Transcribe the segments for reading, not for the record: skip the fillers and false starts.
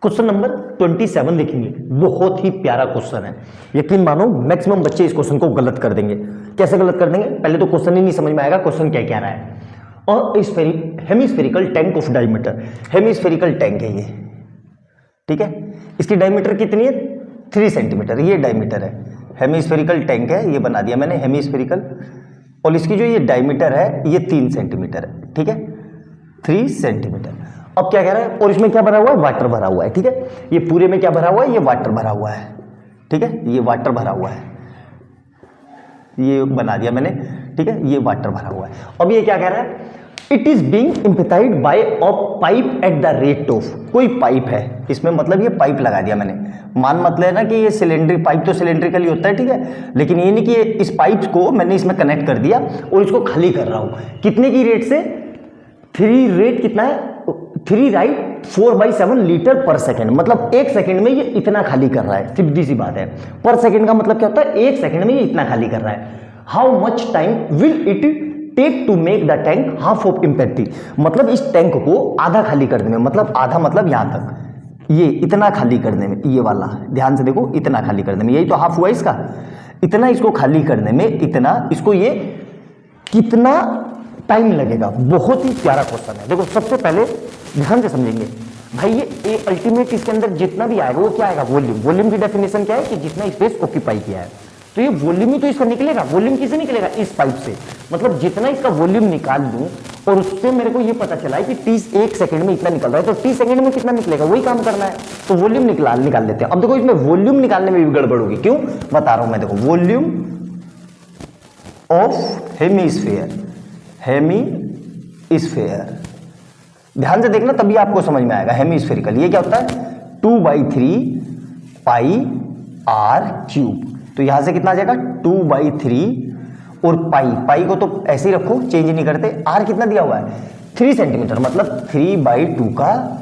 Question number 27 देखेंगे। बहुत ही प्यारा क्वेश्चन है, यकीन मानो मैक्सिमम बच्चे इस क्वेश्चन को गलत कर देंगे। कैसे गलत कर देंगे? पहले तो क्वेश्चन ही नहीं समझ में आएगा क्वेश्चन क्या कह रहा है। और hemispherical tank of diameter, hemispherical tank है ये, ठीक है। इसकी डायमीटर कितनी है? 3 सेंटीमीटर, ये डायमीटर है। हेमिस्फेरिकल टैंक है, ये बना दिया मैंने हेमिस्फेरिकल, और इसकी जो ये डायमीटर है ये 3 सेंटीमीटर है, ठीक है, 3 सेंटीमीटर। अब क्या कह रहा है? और इसमें क्या भरा हुआ है? वाटर भरा हुआ है, ठीक है। ये पूरे में क्या भरा हुआ है? ये वाटर भरा हुआ है, ठीक है, ये वाटर भरा हुआ है, ये बना दिया मैंने, ठीक है, ये वाटर भरा हुआ है। अब ये क्या कह रहा है? It is being emptied by a pipe at the rate of, कोई पाइप है इसमें, मतलब ये पाइप लगा दिया मैंने, मान मतलब है ना कि ये सिलेंड्रिक पाइप तो सिलेंड्रिकल ही होता है, ठीक है, लेकिन ये नहीं कि इस पाइप को मैंने इसमें कनेक्ट कर दिया और इसको खाली कर रहा हूं। कितने की रेट से? 3 रेट कितना है? 3 राइट 4/7 लीटर पर सेकेंड, मतलब 1 सेकेंड में ये इतना खाली कर रहा है। सीधी सी बात है, पर सेकेंड का मतलब क्या होता है? 1 सेकेंड में ये इतना खाली कर रहा है। How much time will it take to make the tank half of empty, मतलब इस टैंक को आधा खाली करने में, मतलब आधा मतलब यहां तक, ये इतना खाली करने में, ये वाला ध्यान से देखो, इतना खाली करने में, यही तो हाफ हुआ इसका, इतना इसको खाली करने में, इतना इसको, ये कितना टाइम लगेगा? बहुत ही प्यारा क्वेश्चन है। देखो सबसे पहले ध्यान से समझेंगे भाई, ये अल्टीमेट इसके अंदर जितना भी आएगा वो क्या आएगा? वॉल्यूम। वॉल्यूम की डेफिनेशन क्या है? कि जितना स्पेस ऑक्यूपाई किया है, तो ये वॉल्यूम ही तो इसका निकलेगा। वॉल्यूम किसे निकलेगा? इस पाइप से, मतलब जितना इसका वॉल्यूम निकाल दूं, और उससे मेरे को ये पता चला है कि 1 सेकंड में इतना निकल रहा है, तो 30 सेकंड में कितना निकलेगा? वही काम करना है, तो वॉल्यूम निकाल लेते हैं। अब देखो इसमें वॉल्यूम निकालने में भी गड़बड़ होगी, क्यों बता रहा हूं मैं। देखो वॉल्यूम ऑफ हेमिस्फीयर, हेमिस्फीयर, ध्यान से देखना तभी आपको समझ में आएगा। हेमिस्फेरिकल ये क्या होता है? 2/3 पाई आर क्यूब, तो यहां से कितना आ जाएगा? 2/3 और पाई को तो ऐसे ही रखो, चेंज नहीं करते। आर कितना दिया हुआ है? 3 सेंटीमीटर, मतलब 3/2 का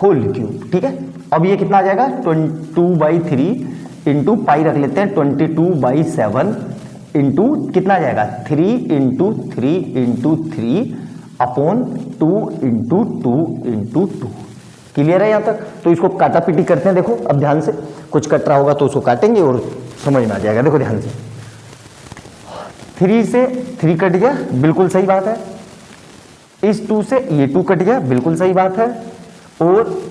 होल क्यूब, ठीक है। अब ये कितना आ जाएगा? 2/3 इंटू पाई रख लेते हैं, 22/7 इंटू कितना आ जाएगा? 3 into 3 into 3 upon 2 into 2 into 2। Clear है यहां तक? तो इसको काटा पीटी करते हैं। देखो अब ध्यान से, कुछ कट रहा होगा तो उसको काटेंगे और समझ में आ जाएगा। देखो ध्यान से, 3 से 3 कट गया, बिल्कुल सही बात है। इस 2 से ये 2 कट गया, बिल्कुल सही बात है। और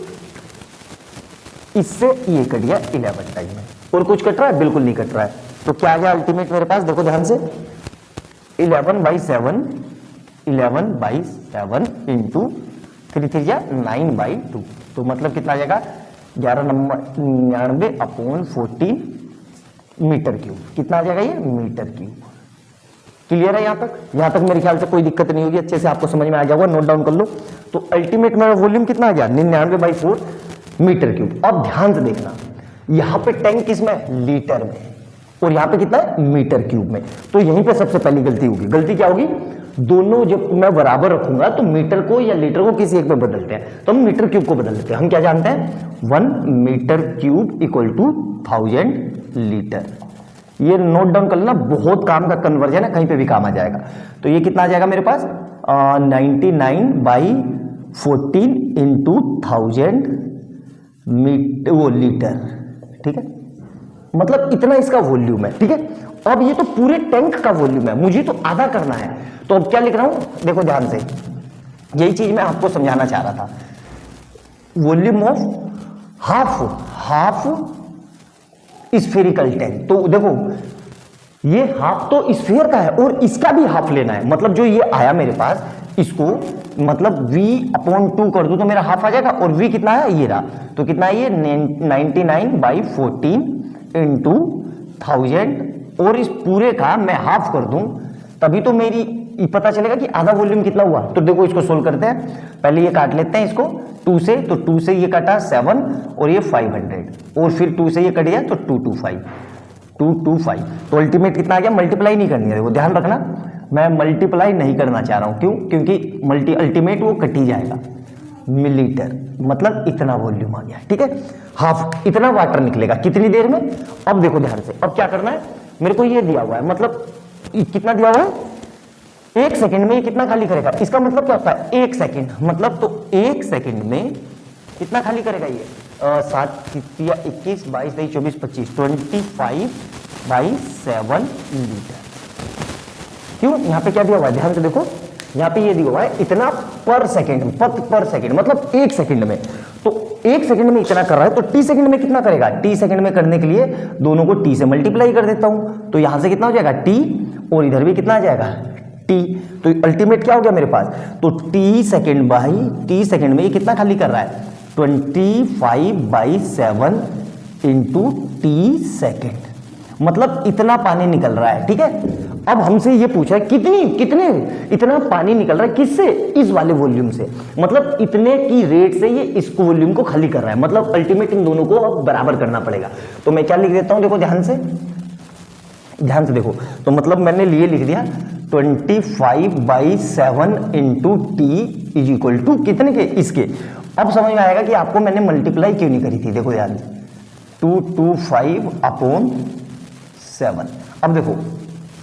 इससे ये कट गया 11 टाइम में। और कुछ कट रहा है? बिल्कुल नहीं कट रहा है। तो क्या आ गया अल्टीमेट मेरे पास? देखो ध्यान से, 11/7 इंटू 3 या 9/2, तो मतलब कितना आ जाएगा? 1199/14 मीटर क्यूब। कितना आ जाएगा ये? Metre cube. क्लियर है यहां तक? यहां तक मेरे ख्याल से कोई दिक्कत नहीं होगी, अच्छे से आपको समझ में आ जाएगा। नोट डाउन कर लो। तो अल्टीमेट मेरा वॉल्यूम कितना आ गया? 99/4 मीटर क्यूब। अब ध्यान से देखना, यहां पे टैंक किसमें? लीटर में, और यहां पे कितना है? मीटर क्यूब में। तो यहीं पे सबसे पहली गलती होगी। गलती क्या होगी? दोनों जब मैं बराबर रखूंगा तो मीटर को या लीटर को किसी एक में बदलते हैं, तो हम मीटर क्यूब को बदल लेते हैं। हम क्या जानते हैं? 1 metre cube equal to 1000 litre. ये नोट डाउन कर लेना, बहुत काम का कन्वर्जन है, कहीं पे भी काम आ जाएगा। तो ये कितना आ जाएगा मेरे पास? 99/14 इंटू 1000 लीटर, ठीक है, मतलब इतना इसका वॉल्यूम है, ठीक है। अब ये तो पूरे टैंक का वॉल्यूम है, मुझे तो आधा करना है। तो अब क्या लिख रहा हूं? देखो ध्यान से, यही चीज मैं आपको समझाना चाह रहा था। Volume of half spherical tank. तो देखो ये हाफ तो स्फीयर का है और इसका भी हाफ लेना है, मतलब जो ये आया मेरे पास, इसको मतलब v/2 कर दूं तो मेरा हाफ आ जाएगा। और v कितना है? ये रहा। तो कितना है ये? 99/14 इंटू 1000, और इस पूरे का मैं हाफ कर दूं तभी तो मेरी पता चलेगा कि आधा वॉल्यूम कितना हुआ। तो देखो इसको सोल्व करते हैं। पहले ये काट लेते हैं इसको 2 से, तो 2 से ये कटा 7 और ये 500, और फिर 2 से ये कट गया तो 225। तो अल्टीमेट कितना आ गया? मल्टीप्लाई नहीं करनी है, देखो ध्यान रखना, मैं मल्टीप्लाई नहीं करना चाह रहा हूं। क्यों? क्योंकि अल्टीमेट वो कट ही जाएगा। मिलीलीटर मतलब इतना वॉल्यूम आ गया, ठीक है। हाफ इतना वाटर निकलेगा कितनी देर में? अब देखो ध्यान से, अब क्या करना है? मेरे को ये दिया हुआ है, मतलब कितना दिया हुआ है? 1 सेकंड में ये कितना खाली करेगा? इसका मतलब क्या होता है? 1 सेकंड, मतलब तो 1 सेकंड में कितना खाली करेगा ये? 7 या 21 22 23 24 25 25/7 लीटर। क्यों? यहाँ पे क्या दिया हुआ है, ध्यान से देखो, यहाँ पे ये दिया हुआ है इतना पर सेकेंड, पर सेकेंड मतलब 1 सेकेंड में। तो 1 सेकेंड में इतना कर रहा है तो टी सेकेंड में कितना करेगा? टी सेकेंड में करने के लिए दोनों को टी से मल्टीप्लाई कर देता हूं, तो यहां से कितना हो जाएगा टी, और इधर भी कितना आ जाएगा टी। तो अल्टीमेट क्या हो गया मेरे पास? तो T second by T second में ये कितना खाली कर रहा है? 25/7 इंटू टी सेकेंड, मतलब इतना पानी निकल रहा है। ठीक है, अब हमसे ये पूछा है कितने इतना पानी निकल रहा है, किससे? इस वाले वॉल्यूम से, मतलब इतने की रेट से ये इस वॉल्यूम को खाली कर रहा है। मतलब अल्टीमेट इन दोनों को अब बराबर करना पड़ेगा। तो मैं क्या लिख देता हूं, देखो ध्यान से देखो, तो मतलब मैंने लिए लिख दिया 25/7 into t is equal to कितने के? इसके। अब समझ में आएगा कि आपको मैंने मल्टीप्लाई क्यों नहीं करी थी। देखो यार 225/7। अब देखो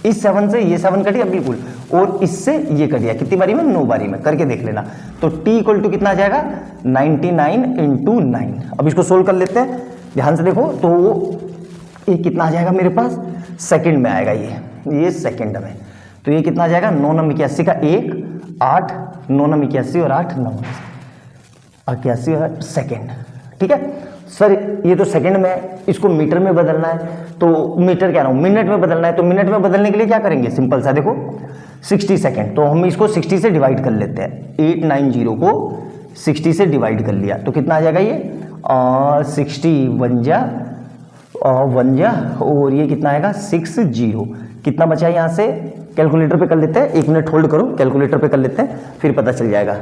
इस 7 से ये 7 कट गया बिल्कुल, और इससे ये कट गया। कितनी बारी में? 9 बारी में। करके देख लेना। तो t इक्वल टू कितना आ जाएगा? 99 इंटू 9। अब इसको सोल्व कर लेते हैं, ध्यान से देखो। तो ये कितना आ जाएगा मेरे पास? सेकंड में आएगा ये सेकंड में। तो ये कितना आ जाएगा? 9 9 81 का 1 8 9 9 81 और 8 9 81 और सेकंड। ठीक है सर, ये तो सेकंड में है, इसको मीटर में बदलना है, तो मीटर कह रहा हूं मिनट में बदलना है। तो मिनट में बदलने के लिए क्या करेंगे? सिंपल सा देखो 60 सेकंड, तो हम इसको 60 से डिवाइड कर लेते हैं। 890 को 60 से डिवाइड कर लिया तो कितना आ जाएगा ये? 60 1 जा और ये कितना आएगा? 60। कितना बचा यहाँ से? कैलकुलेटर पे कर लेते हैं, 1 मिनट होल्ड करो, कैलकुलेटर पे कर लेते हैं, फिर पता चल जाएगा।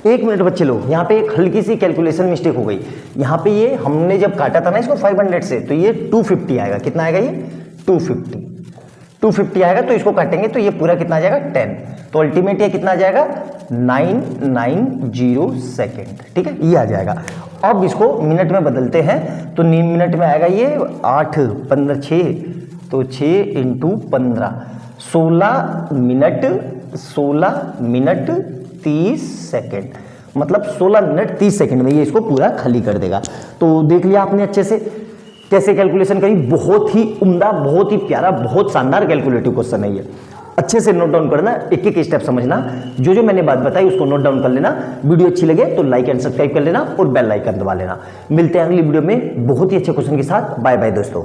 1 मिनट बच्चे लोग, यहाँ पे एक हल्की सी कैलकुलेशन मिस्टेक हो गई। यहाँ पे ये हमने जब काटा था ना इसको 500 से, तो ये 250 आएगा। कितना आएगा ये? 250 आएगा। तो इसको काटेंगे तो ये पूरा कितना आ जाएगा? 10। तो अल्टीमेट ये कितना आ जाएगा? 990 सेकेंड। ठीक है, ये आ जाएगा। अब इसको मिनट में बदलते हैं, तो मिनट में आएगा ये 8 15 6, तो 6 इंटू 15 16 मिनट 30 सेकेंड, मतलब 16 मिनट 30 सेकेंड में ये इसको पूरा खाली कर देगा। तो देख लिया आपने अच्छे से कैसे कैलकुलेशन करी। बहुत ही उम्दा, बहुत ही प्यारा, बहुत शानदार कैलकुलेटिव क्वेश्चन है ये। अच्छे से नोट डाउन करना, एक एक स्टेप समझना, जो मैंने बात बताई उसको नोट डाउन कर लेना। वीडियो अच्छी लगे तो लाइक एंड सब्सक्राइब कर लेना और बेल आइकन दबा लेना। मिलते हैं अगली वीडियो में बहुत ही अच्छे क्वेश्चन के साथ। बाय बाय दोस्तों।